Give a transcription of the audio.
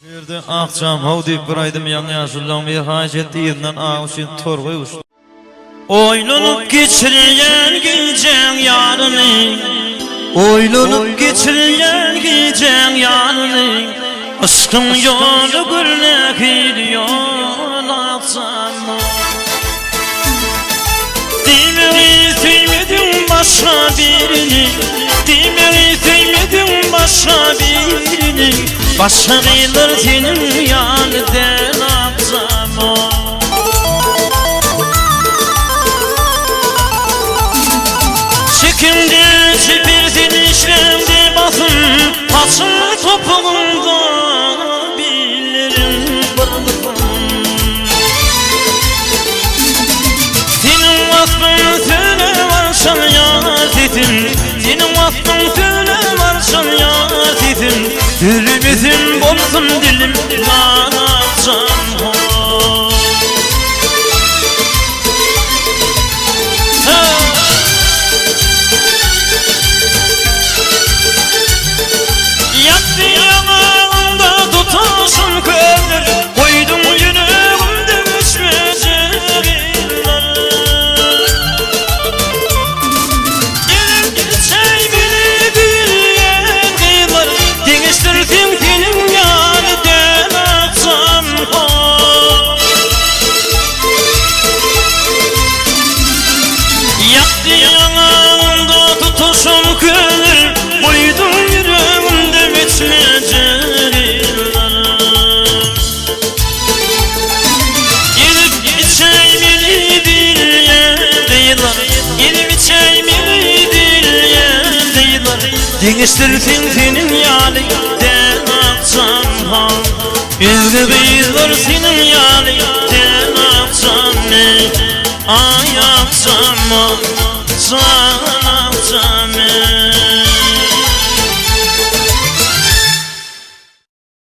Birde akşam havdip buraydım yanı yaşıllan bir hacet yerinden ağuşun torğu uçtu. Oylanıp geçirilen gecen yarını, oylanıp geçirilen gecen yarını, aşkın yolu gülnek gidiyor atsam. Demeli sevmedim başka birini, demeli sevmedim başka birini, başka kıyılır senin yanından atsam o. Çekimde çepirdin işlemde basın, paçın topuğunda bilirim bırdıkım. Senin vasfın söyle varşan yar sesin, senin vasfın söyle varşan yar sesin, dilimizin bolsun dilim lanatsan o. Yattı yanağında tutulsun kömür, koydum yüreğimde düşmeyecek yıllar. Gelip geçey beni büyüyen kıyılar, değiştirdim senin yanından atsam o. Yattı yanağında tutulsun kömür, koydum yüreğimde bitmeyecek yıllar. Gelip geçey beni bir yerde yıllar, gelip geçey beni bir yerde yıllar, değiştirsin senin yanından atsam ha. Üzgü kıyılar senin yanından atsam ne, ay atsam o, sana atsam ne.